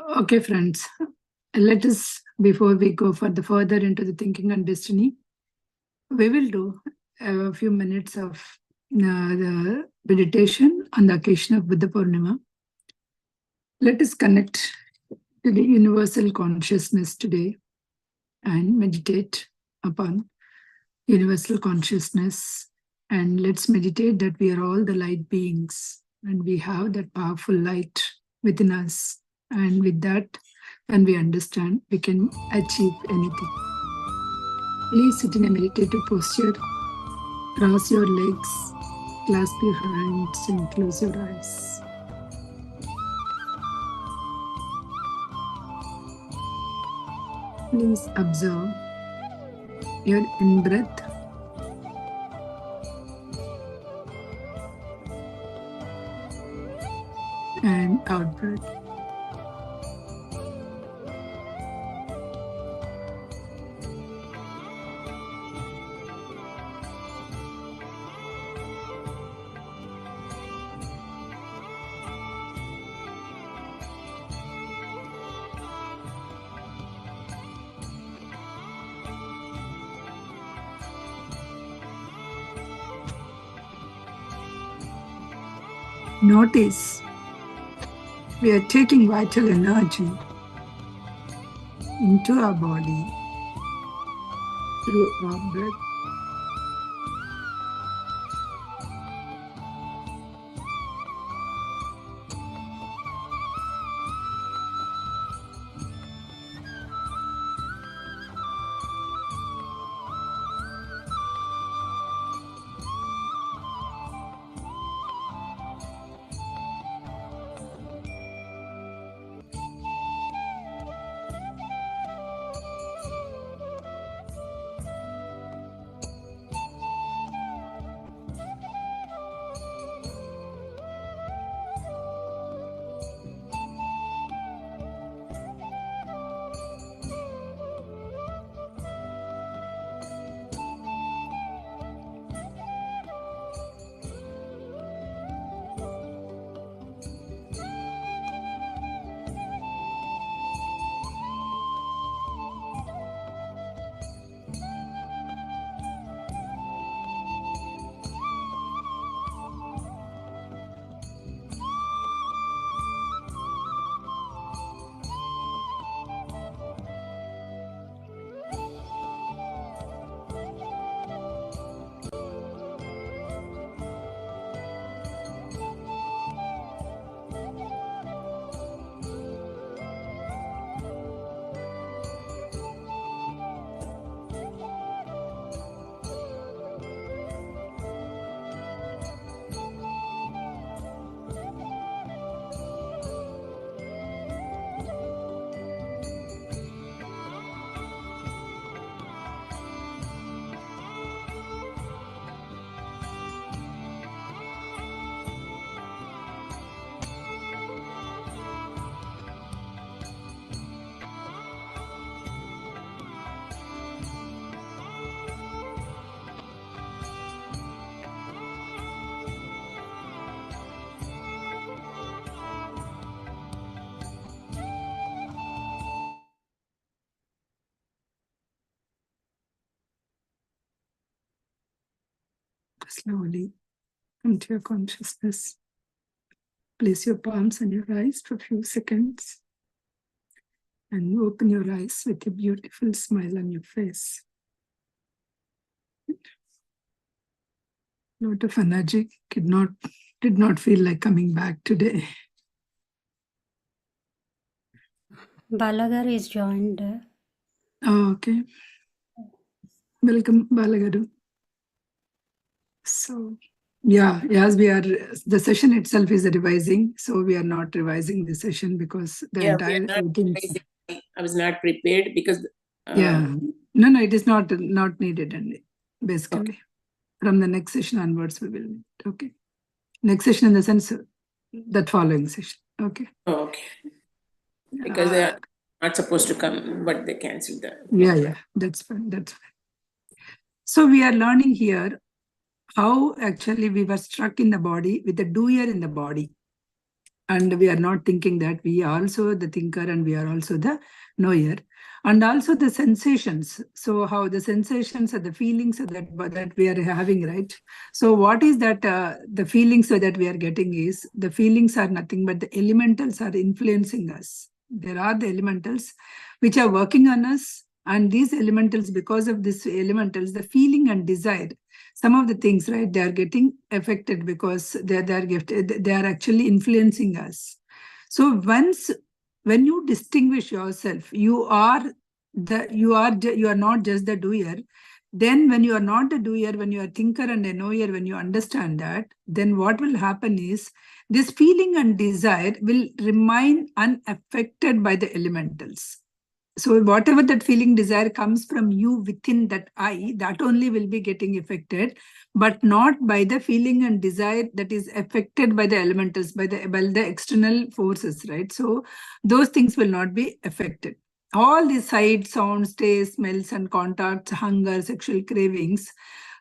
Okay, friends, let us, before we go further into the thinking and destiny, we will do a few minutes of the meditation on the occasion of Buddha Purnima. Let us connect to the universal consciousness today and meditate upon universal consciousness. And let's meditate that we are all the light beings and we have that powerful light within us. And with that, when we understand, we can achieve anything. Please sit in a meditative posture. Cross your legs, clasp your hands, and close your eyes. Please observe your in-breath and out-breath. Notice we are taking vital energy into our body through our breath. Slowly come to your consciousness. Place your palms on your eyes for a few seconds and open your eyes with a beautiful smile on your face. Lot of energy did not feel like coming back today. Balagar is joined. Oh, okay. Welcome, Balagaru. So, yeah, as we are, the session itself is revising, so we are not revising the session because the entire meeting. I was not prepared because. No, it is not needed, and basically, okay. From the next session onwards, we will meet. Okay, next session in the sense that following session. Okay. Oh, okay. Because they are not supposed to come, but they cancelled that. Yeah, that's fine. That's fine. So we are learning here how actually we were struck in the body with the doer in the body. And we are not thinking that we are also the thinker and we are also the knower. And also the sensations. So how the sensations are the feelings that we are having, right? So what is that the feelings that we are getting is, the feelings are nothing but the elementals are influencing us. There are the elementals which are working on us, and these elementals, because of these elementals, the feeling and desire, some of the things, right, they are getting affected because they are actually influencing us. So when you distinguish yourself, you are not just the doer. Then when you are not the doer, when you are thinker and a knower, when you understand that, then what will happen is this feeling and desire will remain unaffected by the elementals. So whatever that feeling desire comes from you within that I, that only will be getting affected, but not by the feeling and desire that is affected by the elementals, by the external forces, right? So those things will not be affected. All the sight, sounds, taste, smells, and contacts, hunger, sexual cravings,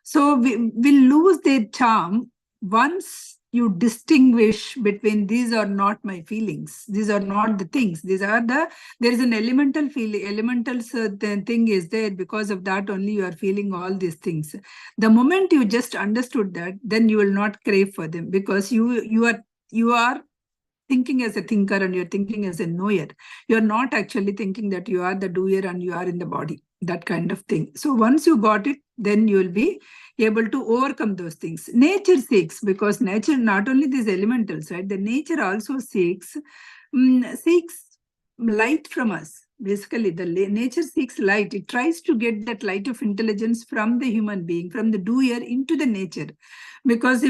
so we will lose their charm once you distinguish between these are not my feelings, these are not the things, these are the, there is an elemental feeling, the thing is there, because of that only you are feeling all these things. The moment you just understood that, then you will not crave for them, because you are thinking as a thinker and you're thinking as a knower. You're not actually thinking that you are the doer and you are in the body, that kind of thing. So once you got it, then you will be able to overcome those things. Nature seeks, because nature, not only these elementals, right? The nature also seeks light from us. Basically, the nature seeks light. It tries to get that light of intelligence from the human being, from the doer into the nature. Because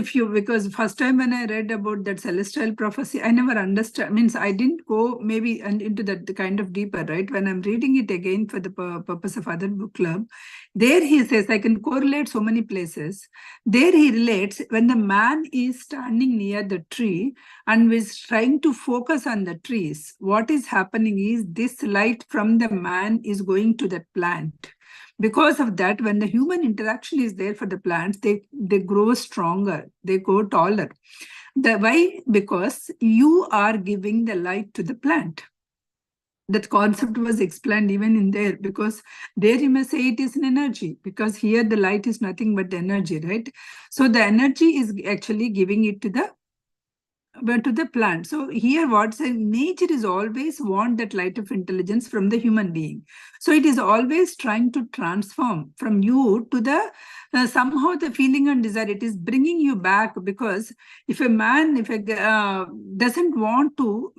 first time when I read about that celestial prophecy, I never understood, means I didn't go maybe into that kind of deeper, right? When I'm reading it again for the purpose of other book club, there he says, I can correlate so many places. There he relates, when the man is standing near the tree and is trying to focus on the trees, what is happening is this light from the man is going to that plant. Because of that, when the human interaction is there for the plants, they grow stronger, they go taller. Why? Because you are giving the light to the plant. That concept was explained even in there, because there you may say it is an energy, because here the light is nothing but the energy, right? So the energy is actually giving it to the plant. So here what's saying, nature is always want that light of intelligence from the human being. So it is always trying to transform from you to the somehow the feeling and desire. It is bringing you back, because if a man doesn't want to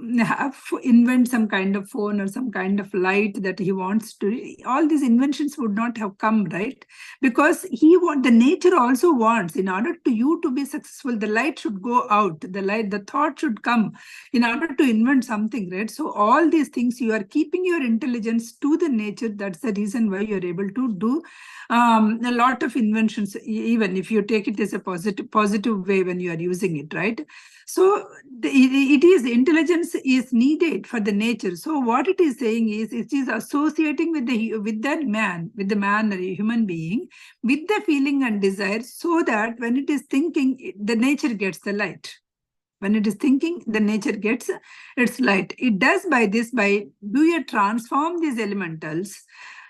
invent some kind of phone or some kind of light that he wants to, all these inventions would not have come, right? Because the nature also wants, in order to you to be successful, the light should go out, the thought should come in order to invent something, right? So all these things, you are keeping your intelligence to the nature. That's the reason why you're able to do a lot of inventions, even if you take it as a positive way when you are using it, right? So it is, intelligence is needed for the nature. So what it is saying is, it is associating with the man or a human being, with the feeling and desire, so that when it is thinking, the nature gets the light. When it is thinking, the nature gets its light. It does by do you transform these elementals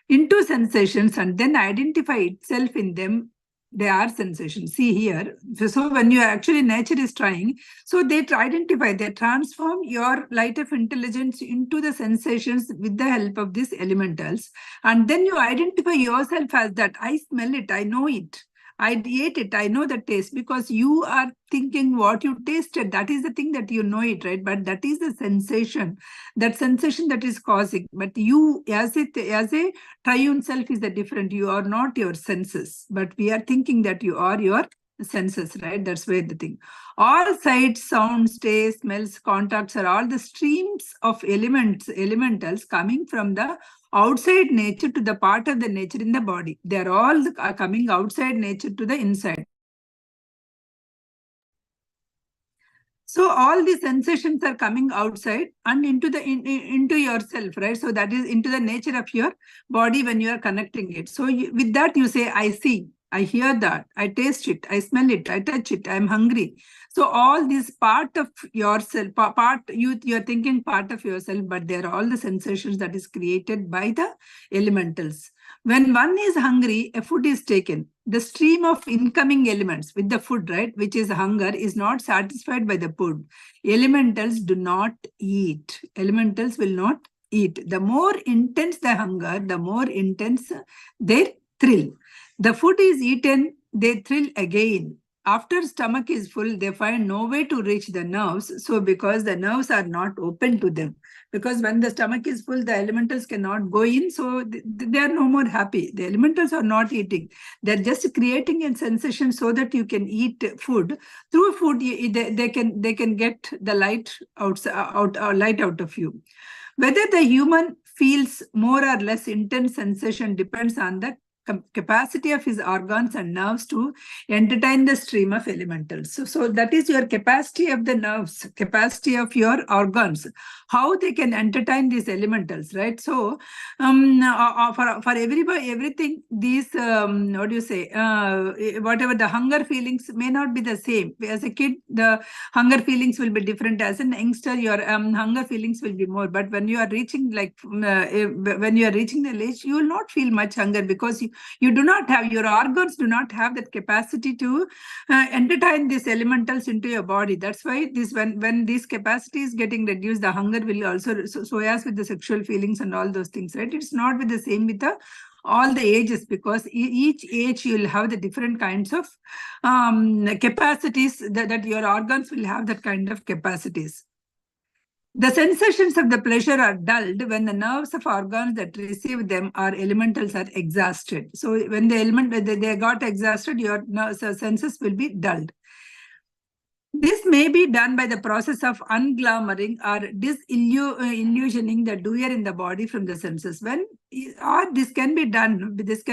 into sensations and then identify itself in them. They are sensations. See here. So when you actually, nature is trying, so they identify, they transform your light of intelligence into the sensations with the help of these elementals. And then you identify yourself as that. I smell it, I know it. I ate it, I know the taste, because you are thinking what you tasted. That is the thing that you know it, right? But that is the sensation, that is causing. But you, as a triune self, is the different. You are not your senses, but we are thinking that you are your senses, right? That's where the thing. All sights, sounds, taste, smells, contacts are all the streams of elementals coming from the outside nature to the part of the nature in the body. They are all coming outside nature to the inside. So all the sensations are coming outside and into yourself, right? So that is into the nature of your body when you are connecting it. So with that you say, I see. I hear that, I taste it, I smell it, I touch it, I'm hungry. So all this part of yourself, you're thinking part of yourself, but they're all the sensations that is created by the elementals. When one is hungry, a food is taken. The stream of incoming elements with the food, right, which is hunger, is not satisfied by the food. Elementals do not eat. Elementals will not eat. The more intense the hunger, the more intense their thrill. The food is eaten, they thrill again. After stomach is full, they find no way to reach the nerves. So because the nerves are not open to them. Because when the stomach is full, the elementals cannot go in. So they are no more happy. The elementals are not eating. They're just creating a sensation so that you can eat food. Through food, they can get the light light out of you. Whether the human feels more or less intense sensation depends on the capacity of his organs and nerves to entertain the stream of elementals. So that is your capacity of the nerves, capacity of your organs, how they can entertain these elementals, right? So for everybody, everything, these, what do you say, whatever the hunger feelings may not be the same. As a kid, the hunger feelings will be different. As an youngster, your hunger feelings will be more. But when you are reaching, like, when you are reaching the age, you will not feel much hunger because you do not have, your organs do not have that capacity to entertain these elementals into your body. That's why this, when this capacity is getting reduced, the hunger will also, so as with the sexual feelings and all those things, right? It's not with the same with the all the ages, because each age you will have the different kinds of capacities, that your organs will have that kind of capacities. The sensations of the pleasure are dulled when the nerves of organs that receive them are elementals are exhausted. So when the they got exhausted, your senses will be dulled. This may be done by the process of unglamoring or disillusioning the doer in the body from the senses. Or this can be done, these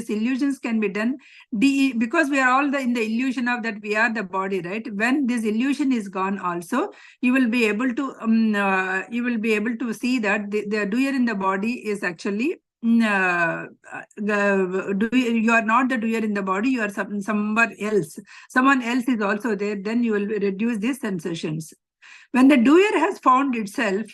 illusions can be done because we are all in the illusion of that we are the body, right? When this illusion is gone also, you will be able to see that the doer in the body is actually you are not the doer in the body, you are someone else. Someone else is also there, then you will reduce these sensations. When the doer has found itself,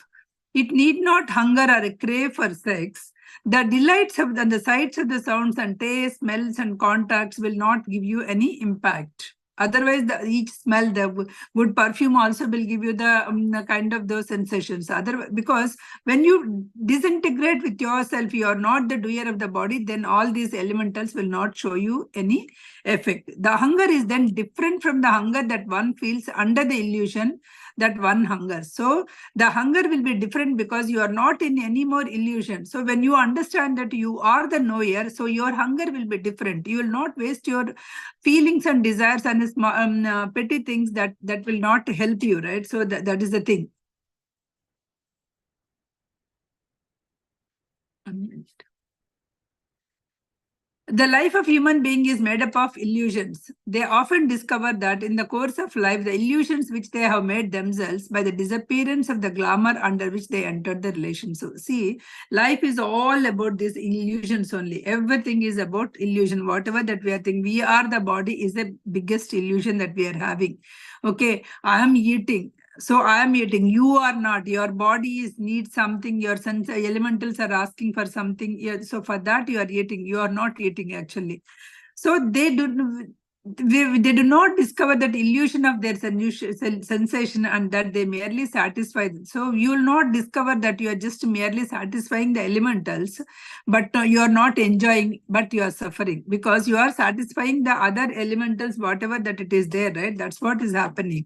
it need not hunger or crave for sex. The delights of the sights of the sounds and tastes, smells and contacts will not give you any impact. Otherwise, each smell, the good perfume also will give you the kind of those sensations. Because when you disintegrate with yourself, you are not the doer of the body, then all these elementals will not show you any effect. The hunger is then different from the hunger that one feels under the illusion that one hungers. So the hunger will be different because you are not in any more illusion. So when you understand that you are the knower, so your hunger will be different. You will not waste your feelings and desires and petty things that will not help you, right? So that is the thing. The life of human being is made up of illusions. They often discover that in the course of life, the illusions which they have made themselves by the disappearance of the glamour under which they entered the relation. So see, life is all about these illusions only. Everything is about illusion. Whatever that we are thinking, we are the body is the biggest illusion that we are having. Okay, I am eating. So I am eating, you are not. Your body needs something, your sense elementals are asking for something. So for that you are eating, you are not eating actually. So they do not discover that illusion of their sensation and that they merely satisfy them. So you will not discover that you are just merely satisfying the elementals, but you are not enjoying, but you are suffering because you are satisfying the other elementals, whatever that it is there, right? That's what is happening.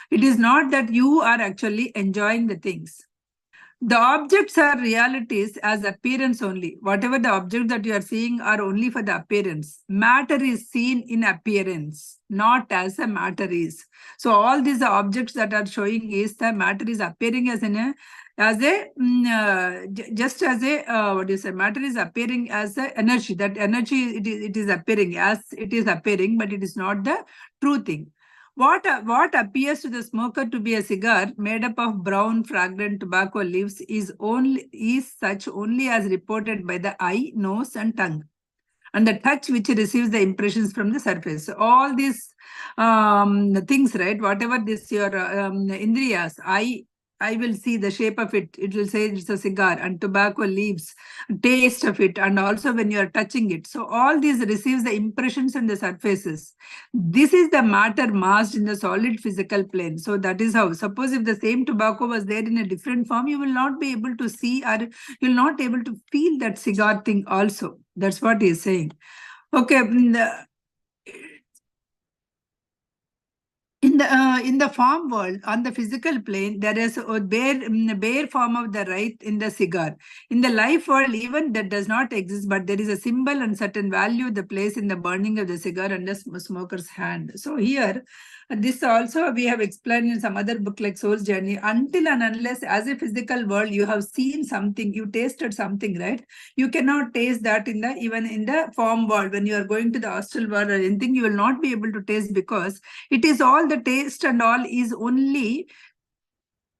It is not that you are actually enjoying the things. The objects are realities as appearance only. Whatever the objects that you are seeing are only for the appearance. Matter is seen in appearance, not as a matter is. So all these objects that are showing is the matter is appearing as just as a what do you say? Matter is appearing as a energy. That energy it is appearing as it is appearing, but it is not the true thing. What appears to the smoker to be a cigar made up of brown, fragrant tobacco leaves is such only as reported by the eye, nose, and tongue. and the touch which receives the impressions from the surface. So all these things, right? Whatever this your indriyas, I will see the shape of it. It will say it's a cigar, and tobacco leaves, taste of it, and also when you are touching it. So all these receives the impressions and the surfaces. This is the matter masked in the solid physical plane. So that is how. Suppose if the same tobacco was there in a different form, you will not be able to see, or you will not be able to feel that cigar thing also. That's what he is saying. Okay. In the form world, on the physical plane, there is a bare form of the right in the cigar. In the life world, even that does not exist, but there is a symbol and certain value the place in the burning of the cigar under smoker's hand. So here, this also we have explained in some other book like Soul's Journey. Until and unless, as a physical world, you have seen something, you tasted something, right? You cannot taste that in the even in the form world. When you are going to the astral world or anything, you will not be able to taste, because it is all the taste and all is only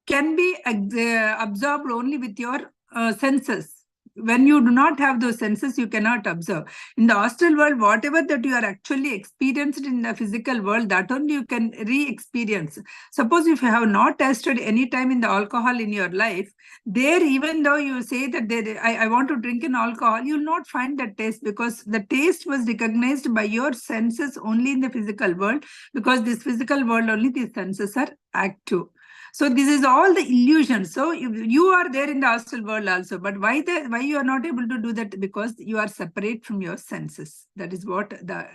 can be absorbed only with your senses. When you do not have those senses, you cannot observe. In the astral world, whatever that you are actually experienced in the physical world, that only you can re-experience. Suppose if you have not tasted any time in the alcohol in your life, there, even though you say that I want to drink an alcohol, you will not find that taste, because the taste was recognized by your senses only in the physical world, because this physical world only these senses are active. So this is all the illusion. So you are there in the astral world also, but why you are not able to do that? Because you are separate from your senses. That is what the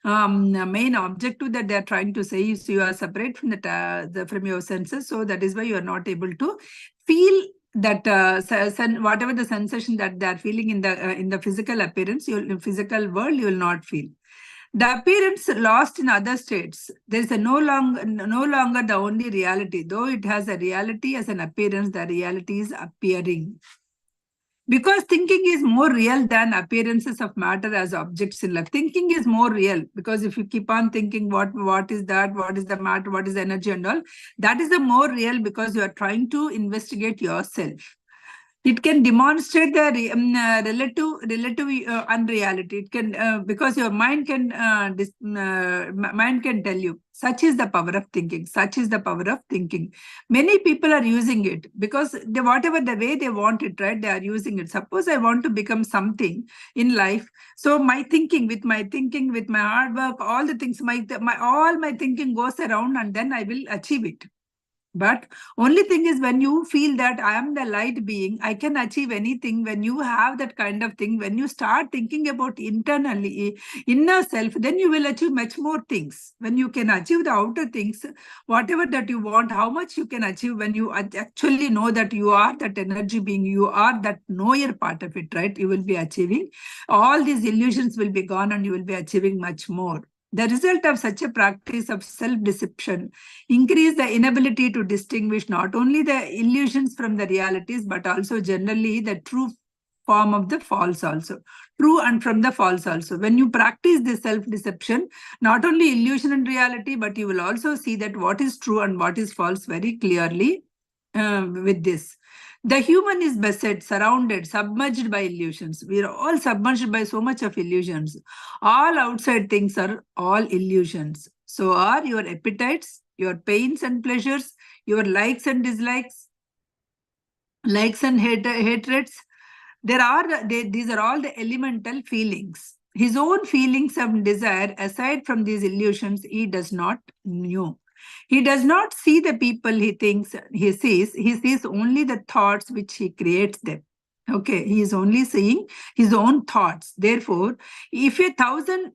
main objective that they are trying to say is, you are separate from from your senses. So that is why you are not able to feel that whatever the sensation that they are feeling in the physical appearance, in physical world, you will not feel. The appearance lost in other states. There is no longer the only reality. Though it has a reality as an appearance, the reality is appearing. Because thinking is more real than appearances of matter as objects in life. Thinking is more real, because if you keep on thinking what is that, what is the matter, what is the energy and all, that is the more real, because you are trying to investigate yourself. It can demonstrate the relative unreality. It can because your mind can mind can tell you. Such is the power of thinking. Such is the power of thinking. Many people are using it because whatever the way they want it, right? They are using it. Suppose I want to become something in life, so my thinking, with my hard work, all the things, all my thinking goes around, and then I will achieve it. But only thing is, when you feel that I am the light being, I can achieve anything. When you have that kind of thing, when you start thinking about internally, inner self, then you will achieve much more things. When you can achieve the outer things, whatever that you want, how much you can achieve when you actually know that you are that energy being, you are that knower part of it, right? You will be achieving. All these illusions will be gone, and you will be achieving much more. The result of such a practice of self-deception increase the inability to distinguish not only the illusions from the realities, but also generally the true form of the false also. True and from the false also. When you practice this self-deception, not only illusion and reality, but you will also see that what is true and what is false very clearly with this. The human is beset, surrounded, submerged by illusions. We are all submerged by so much of illusions. All outside things are all illusions. So are your appetites, your pains and pleasures, your likes and dislikes, likes and hatreds. These are all the elemental feelings. His own feelings of desire, aside from these illusions, he does not know. He does not see the people he thinks he sees. He sees only the thoughts which he creates them. Okay, he is only seeing his own thoughts. Therefore, if 1,000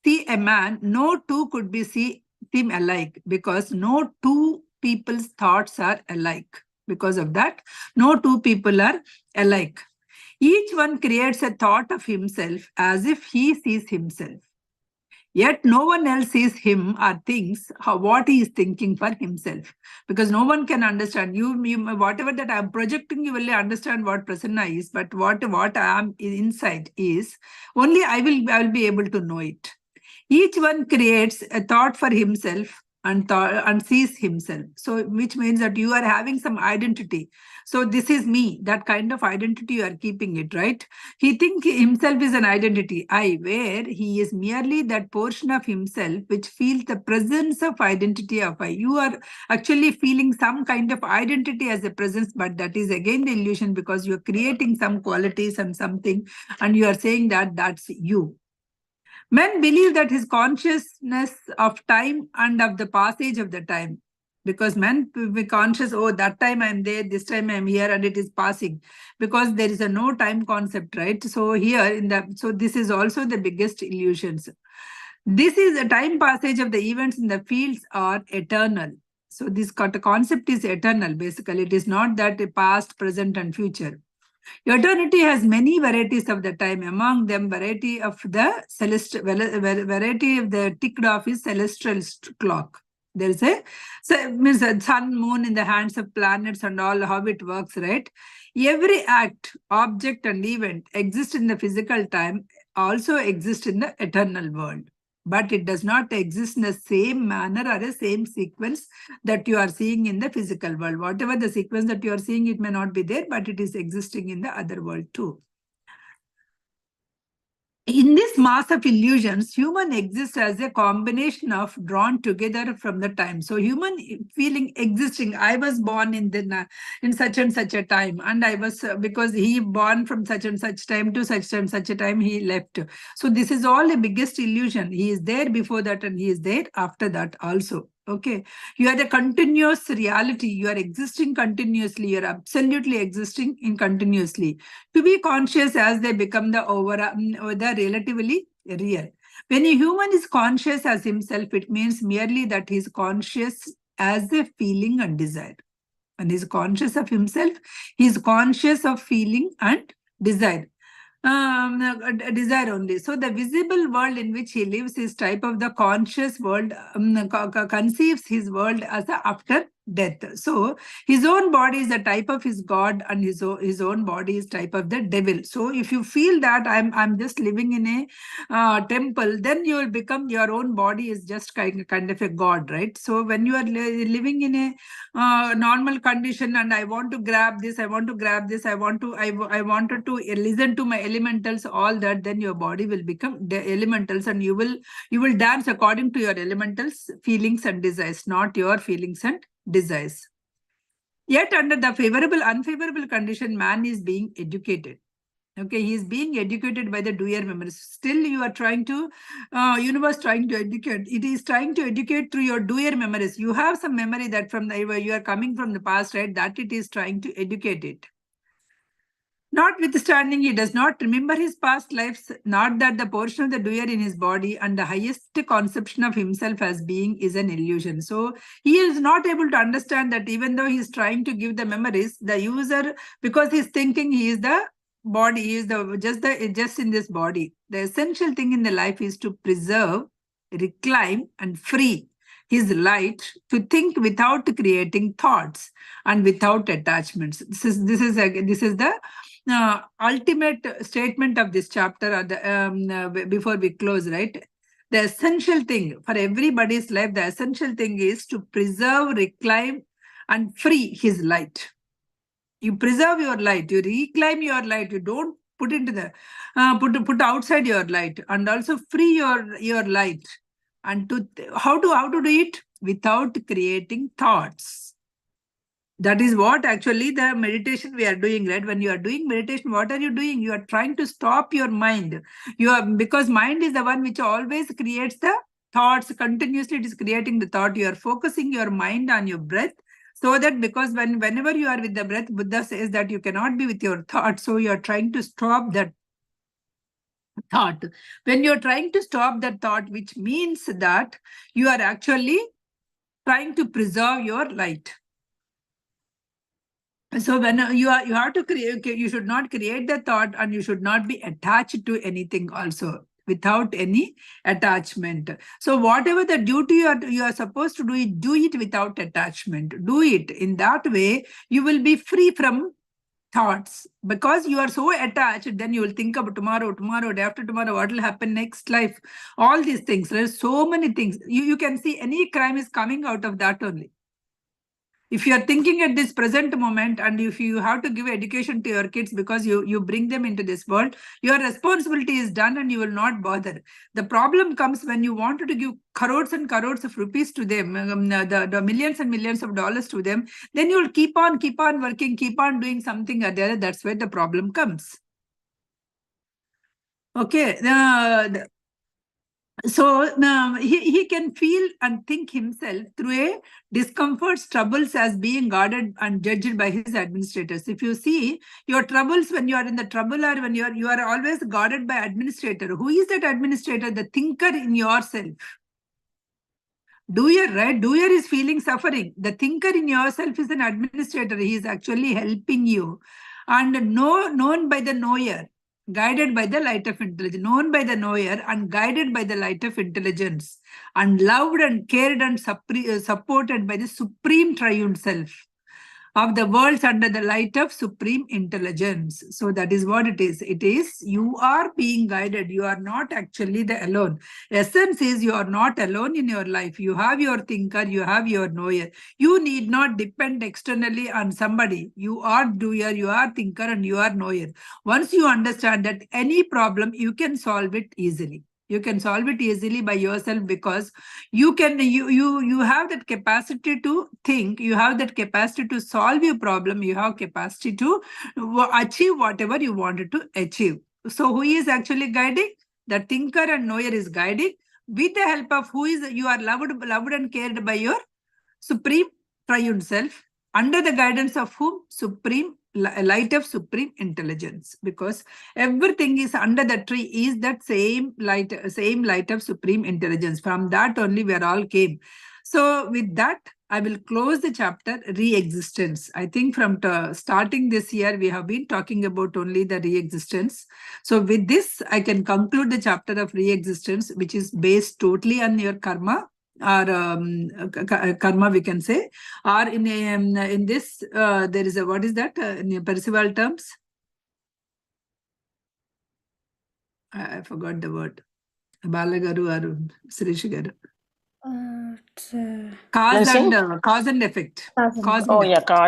see a man, no two could be see him alike, because no two people's thoughts are alike. Because of that, no two people are alike. Each one creates a thought of himself as if he sees himself. Yet no one else sees him or thinks what he is thinking for himself, because no one can understand you. Whatever that I am projecting, you will understand what Prasanna is, but what I am inside is only I will be able to know it. Each one creates a thought for himself and sees himself. So which means that you are having some identity. So this is me, that kind of identity you are keeping it, right? He thinks himself is an identity, I, where he is merely that portion of himself which feels the presence of identity of I. You are actually feeling some kind of identity as a presence, but that is again the illusion, because you are creating some qualities and something, and you are saying that that's you. Men believe that his consciousness of time and of the passage of the time, because men will be conscious, oh, that time I'm there, this time I'm here, and it is passing, because there is a no time concept, right? So here so this is also the biggest illusions. This is a time passage of the events in the fields are eternal. So this concept is eternal, basically. It is not that past, present, and future. Eternity has many varieties of the time. Among them, variety of the celestial, variety of the ticked off is celestial clock. There is means a sun, moon in the hands of planets and all, how it works, right? Every act, object, and event exists in the physical time, also exists in the eternal world. But it does not exist in the same manner or the same sequence that you are seeing in the physical world. Whatever the sequence that you are seeing, it may not be there, but it is existing in the other world too. In this mass of illusions, human exists as a combination of drawn together from the time. So human feeling existing, I was born in such and such a time, and I was, because he born from such and such time to such and such a time he left. So this is all the biggest illusion. He is there before that and he is there after that also. Okay, you are the continuous reality. You are existing continuously. You are absolutely existing in continuously. To be conscious as they become the relatively real. When a human is conscious as himself, it means merely that he is conscious as a feeling and desire. When he is conscious of himself, he is conscious of feeling and desire. Desire only. So the visible world in which he lives is type of the conscious world, conceives his world as a after death. So his own body is the type of his God, and his own body is type of the devil. So if you feel that I'm just living in a temple, then you will become, your own body is just kind of a God, right? So when you are living in a normal condition, and I want to grab this, I want to grab this, I wanted to listen to my elementals, all that, then your body will become the elementals, and you will dance according to your elementals, feelings and desires, not your feelings and desires. Yet under the favorable, unfavorable condition, man is being educated. Okay, he is being educated by the doer memories. Still, you are trying to, universe trying to educate. It is trying to educate through your doer memories. You have some memory that from you are coming from the past, right? That it is trying to educate it. Notwithstanding, he does not remember his past lives, not that the portion of the doer in his body and the highest conception of himself as being is an illusion. So he is not able to understand that even though he is trying to give the memories, the user, because he's thinking he is the body, he is just in this body. The essential thing in the life is to preserve, reclaim, and free his light to think without creating thoughts and without attachments. This is the ultimate statement of this chapter, before we close, right? The essential thing for everybody's life, the essential thing is to preserve, reclaim, and free his light. You preserve your light, you reclaim your light, you don't put into the put outside your light, and also free your light. And how to do it without creating thoughts. That is what actually the meditation we are doing, right? When you are doing meditation, what are you doing? You are trying to stop your mind. Because mind is the one which always creates the thoughts. Continuously it is creating the thought. You are focusing your mind on your breath, so that because whenever you are with the breath, Buddha says that you cannot be with your thoughts. So you are trying to stop that thought. When you're trying to stop that thought, which means that you are actually trying to preserve your light. So when you have to create, you should not create the thought, and you should not be attached to anything also, without any attachment. So whatever the duty you are supposed to do it without attachment. Do it in that way. You will be free from thoughts. Because you are so attached, then you will think about tomorrow, day after tomorrow, what will happen next life, all these things. There's so many things. You can see any crime is coming out of that only. If you are thinking at this present moment, and if you have to give education to your kids because you bring them into this world, your responsibility is done and you will not bother. The problem comes when you wanted to give crores and crores of rupees to them, the millions and millions of dollars to them, then you will keep on working, keep on doing something or the other. That's where the problem comes. Okay. So he can feel and think himself through a discomforts, troubles as being guarded and judged by his administrators. If you see your troubles when you are in the trouble, or when you are always guarded by administrator. Who is that administrator? The thinker in yourself. Doer, right? Doer is feeling suffering. The thinker in yourself is an administrator. He is actually helping you. And known by the knower, guided by the light of intelligence, known by the knower and guided by the light of intelligence, and loved and cared and supported by the supreme triune self of the worlds under the light of supreme intelligence. So that is what it is. It is you are being guided. You are not actually the alone. Essence is you are not alone in your life. You have your thinker, you have your knower. You need not depend externally on somebody. You are doer, you are thinker, and you are knower. Once you understand that any problem, you can solve it easily. You can solve it easily by yourself, because you have that capacity to think, you have that capacity to solve your problem, you have capacity to achieve whatever you wanted to achieve. So who is actually guiding? The thinker and knower is guiding with the help of who is you are loved and cared by your supreme triune self, under the guidance of whom? Supreme light of supreme intelligence. Because everything is under the tree is that same light of supreme intelligence. From that only we are all came. So with that, I will close the chapter re-existence. I think from starting this year, we have been talking about only the re-existence. So with this, I can conclude the chapter of re-existence, which is based totally on your karma, or karma, we can say, or in this there is a, what is that in Percival terms? I forgot the word. Balagaru or Srish Garu. Cause and effect. Cause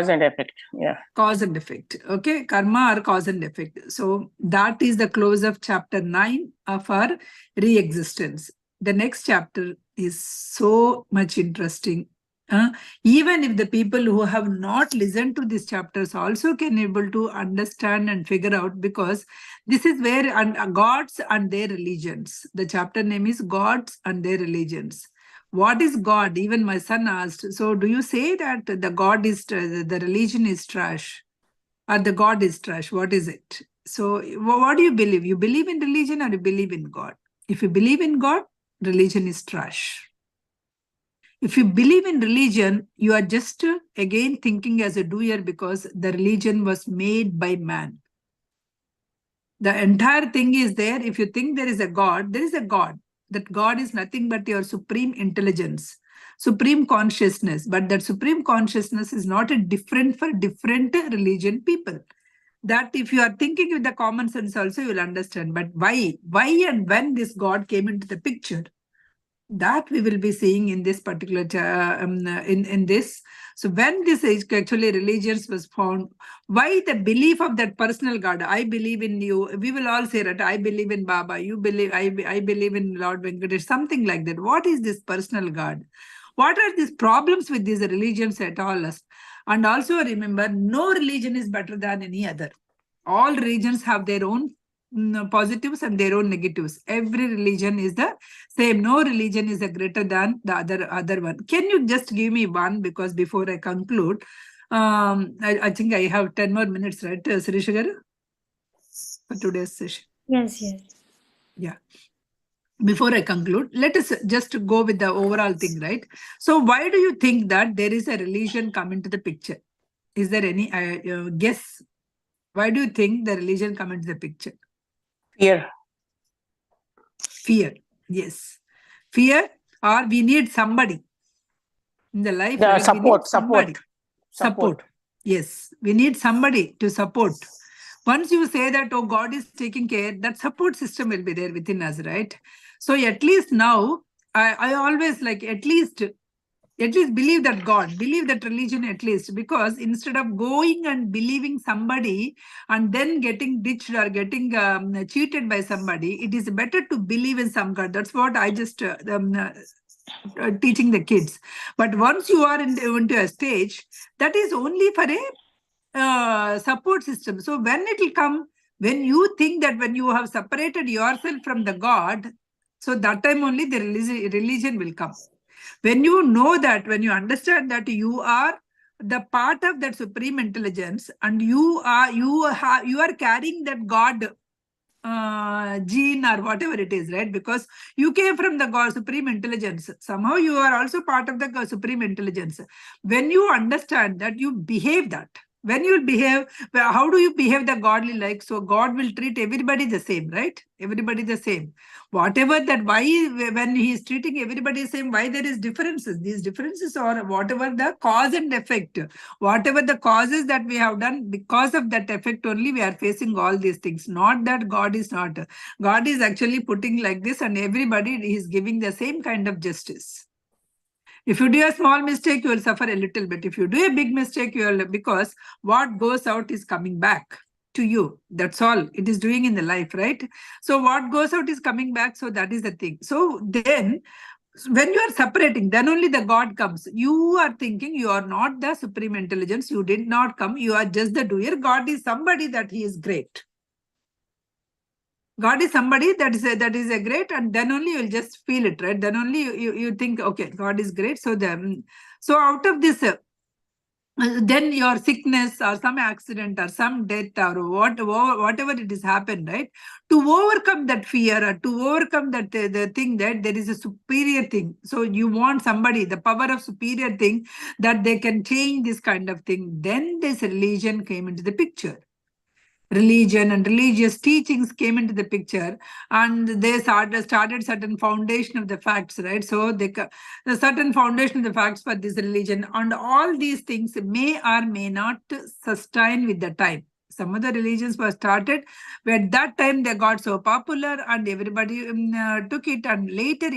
and effect. Yeah. Cause and effect. Okay, karma or cause and effect. So that is the close of chapter 9 of our re-existence. The next chapter is so much interesting. Even if the people who have not listened to these chapters also can able to understand and figure out, because this is where gods and their religions. The chapter name is Gods and Their Religions. What is God? Even my son asked, so do you say that the God is, the religion is trash, or the God is trash? What is it? So what do you believe? You believe in religion or you believe in God? If you believe in God, religion is trash. If you believe in religion, you are just again thinking as a doer, because the religion was made by man. The entire thing is there. If you think there is a God, there is a God. That God is nothing but your supreme intelligence, supreme consciousness. But that supreme consciousness is not a different for different religion people. That if you are thinking with the common sense also, you will understand. But why and when this God came into the picture, that we will be seeing in this particular in this. So when this actually religions was found, why the belief of that personal God? I believe in you. We will all say that I believe in Baba. You believe, I believe in Lord Venkatesh. Something like that. What is this personal God? What are these problems with these religions at all? And also remember, no religion is better than any other. All religions have their own positives and their own negatives. Every religion is the same. No religion is a greater than the other one. Can you just give me one? Because before I conclude, I think I have 10 more minutes, right, Srish Garu, for today's session? Yes. Yeah. Before I conclude, let us just go with the overall thing, right? So why do you think that there is a religion come into the picture? Is there any guess? Why do you think the religion come into the picture? Fear. Yes. Fear, or we need somebody in the life. The right? support. Yes, we need somebody to support. Once you say that, oh, God is taking care, that support system will be there within us, right? So at least now, I always like at least believe that God, believe that religion at least, because instead of going and believing somebody and then getting ditched or getting cheated by somebody, it is better to believe in some God. That's what I just teaching the kids. But once you are into a stage, that is only for a support system. So when it will come, when you think that when you have separated yourself from the God, so that time only the religion will come. When you know that, when you understand that you are the part of that supreme intelligence and you are carrying that God gene or whatever it is, right? Because you came from the God, supreme intelligence. Somehow you are also part of the supreme intelligence. When you understand that, you behave that. When you behave, how do you behave the godly like? So God will treat everybody the same, right? Everybody the same. Whatever that, why when he is treating everybody the same, why there is differences? These differences are whatever the cause and effect. Whatever the causes that we have done, because of that effect only we are facing all these things. Not that God is not. God is actually putting like this and everybody is giving the same kind of justice. If you do a small mistake, you will suffer a little bit. If you do a big mistake, you will, because what goes out is coming back to you. That's all it is doing in the life, right? So what goes out is coming back. So that is the thing. So then when you are separating, then only the God comes. You are thinking you are not the supreme intelligence. You did not come. You are just the doer. God is somebody that he is great. God is somebody that is a great, and then only you will just feel it, right? Then only you think, okay, God is great. So then, so out of this, then your sickness or some accident or some death or whatever it has happened, right? To overcome that fear or to overcome that the thing that there is a superior thing. So you want somebody, the power of superior thing, that they can change this kind of thing. Then this religion came into the picture. Religion and religious teachings came into the picture, and they started certain foundation of the facts, right? So the certain foundation of the facts for this religion, and all these things may or may not sustain with the time. Some of the religions were started, but at that time they got so popular and everybody took it, and later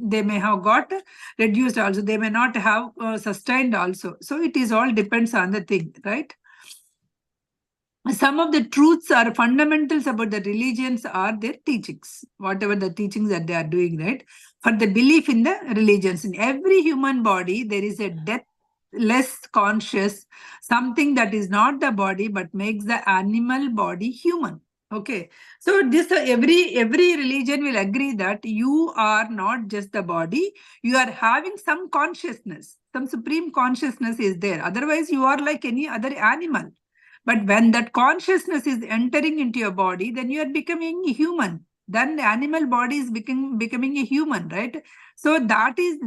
they may have got reduced also. They may not have sustained also. So it is all depends on the thing, right? Some of the truths or fundamentals about the religions are their teachings, whatever the teachings that they are doing, right? For the belief in the religions. In every human body, there is a deathless conscious, something that is not the body, but makes the animal body human. Okay. So this every religion will agree that you are not just the body, you are having some consciousness, some supreme consciousness is there. Otherwise, you are like any other animal. But when that consciousness is entering into your body, then you are becoming human. Then the animal body is becoming a human, right? So that is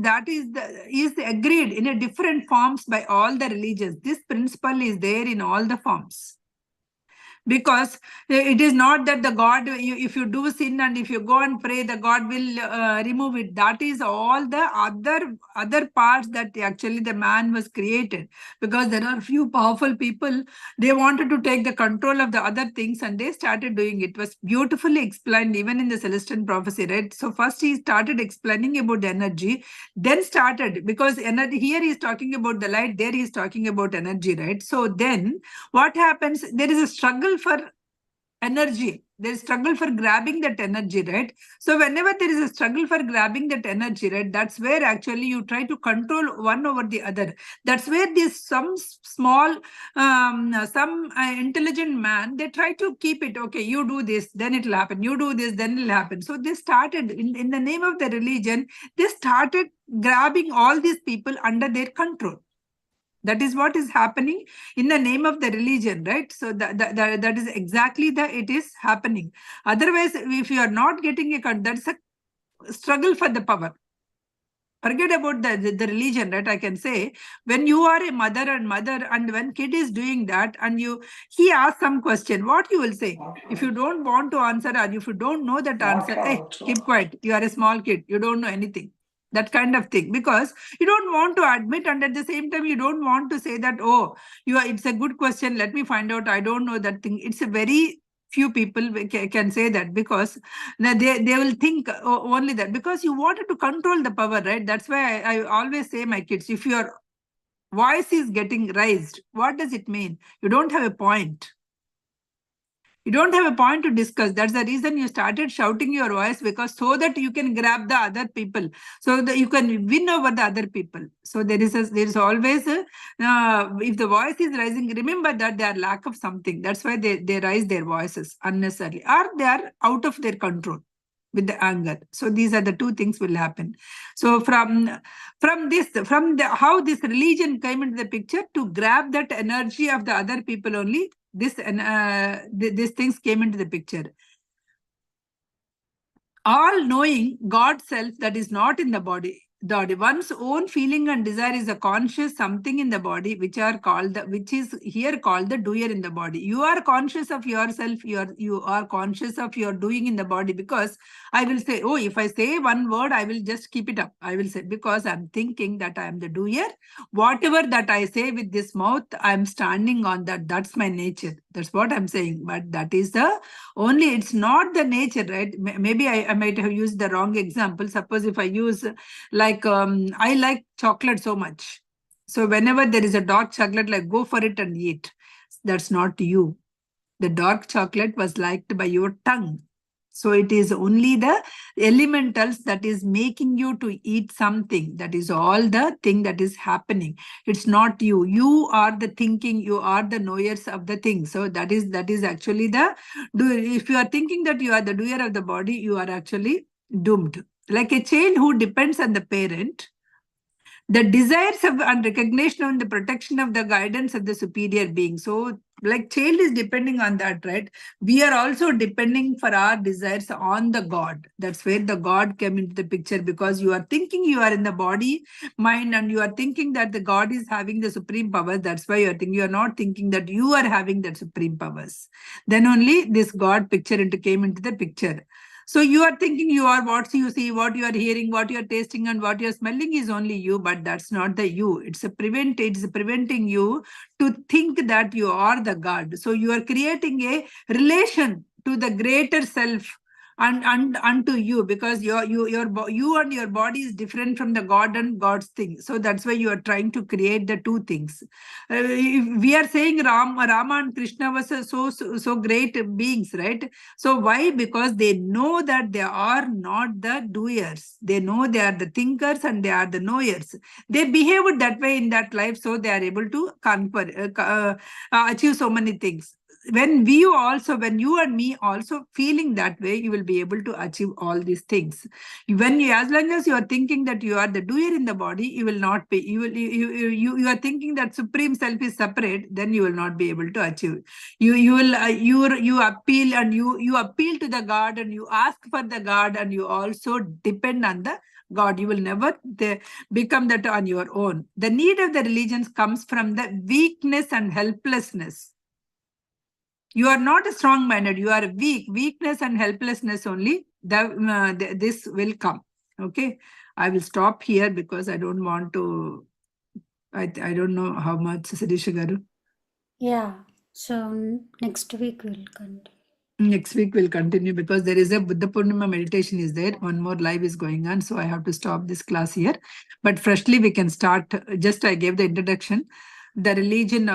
agreed in a different forms by all the religions. This principle is there in all the forms. Because it is not that the God, if you do sin and if you go and pray, the God will remove it. That is all the other parts that actually the man was created. Because there are few powerful people, they wanted to take the control of the other things and they started doing it. It was beautifully explained even in the Celestial prophecy, right? So first he started explaining about the energy, then started, because energy, here he is talking about the light, there he is talking about energy, right? So then what happens? There is a struggle for energy. There is struggle for grabbing that energy, right? So whenever there is a struggle for grabbing that energy, right, that's where actually you try to control one over the other. That's where this some small, some intelligent man, they try to keep it. Okay, you do this, then it will happen. You do this, then it will happen. So they started in the name of the religion. They started grabbing all these people under their control. That is what is happening in the name of the religion, right? So that is exactly it is happening. Otherwise, if you are not getting that's a struggle for the power. Forget about the religion, right? I can say, when you are a mother and when kid is doing that and he asks some question, what you will say? If you don't want to answer or if you don't know that answer, hey, keep quiet. You are a small kid. You don't know anything. That kind of thing, because you don't want to admit, and at the same time you don't want to say that, oh, it's a good question, let me find out, I don't know that thing. It's a very few people can say that, because they will think only that, because you wanted to control the power, right? That's why I always say my kids, if your voice is getting raised, what does it mean? You don't have a point. You don't have a point to discuss. That's the reason you started shouting your voice, because so that you can grab the other people, so that you can win over the other people. So there is always if the voice is rising, remember that they are lack of something. That's why they raise their voices unnecessarily, or they are out of their control with the anger. So these are the two things will happen. So from how this religion came into the picture, to grab that energy of the other people only, these things came into the picture. All knowing God self that is not in the body. One's own feeling and desire is a conscious something in the body, which is here called the doer in the body. You are conscious of yourself, you are conscious of your doing in the body, because I will say, oh, if I say one word, I will just keep it up. I will say, because I'm thinking that I am the doer. Whatever that I say with this mouth, I'm standing on that. That's my nature. That's what I'm saying. But that is only, it's not the nature, right? Maybe I might have used the wrong example. Suppose if I use I like chocolate so much. So whenever there is a dark chocolate, like go for it and eat. That's not you. The dark chocolate was liked by your tongue. So it is only the elementals that is making you to eat something. That is all the thing that is happening. It's not you. You are the thinking, you are the knowers of the thing. So that is actually the doer. If you are thinking that you are the doer of the body, you are actually doomed. Like a child who depends on the parent, the desires of and recognition and the protection of the guidance of the superior being. So like child is depending on that, right? We are also depending for our desires on the God. That's where the God came into the picture, because you are thinking you are in the body, mind, and you are thinking that the God is having the supreme powers. That's why you are thinking. You are not thinking that you are having that supreme powers. Then only this God picture came into the picture. So you are thinking you are what you see, what you are hearing, what you are tasting, and what you are smelling is only you, but that's not the you. It's preventing you to think that you are the God. So you are creating a relation to the greater self and unto you, because you and your body is different from the God and God's thing. So that's why you are trying to create the two things. We are saying Rama and Krishna was so great beings, right? So why? Because they know that they are not the doers. They know they are the thinkers and they are the knowers. They behaved that way in that life, so they are able to achieve so many things. When you and me also feeling that way, you will be able to achieve all these things. As long as you are thinking that you are the doer in the body, you will not be. You are thinking that supreme self is separate, then you will not be able to achieve. You appeal and you appeal to the God, and you ask for the God, and you also depend on the God. You will never become that on your own. The need of the religions comes from the weakness and helplessness. You are not strong-minded, you are weak. Weakness and helplessness only, this will come. Okay, I will stop here because I don't want to, I don't know how much, Sirisha Garu. Yeah, so next week we'll continue. Next week we'll continue, because there is a Buddha Purnima meditation is there. One more live is going on, so I have to stop this class here. But freshly we can start. Just I gave the introduction. The religion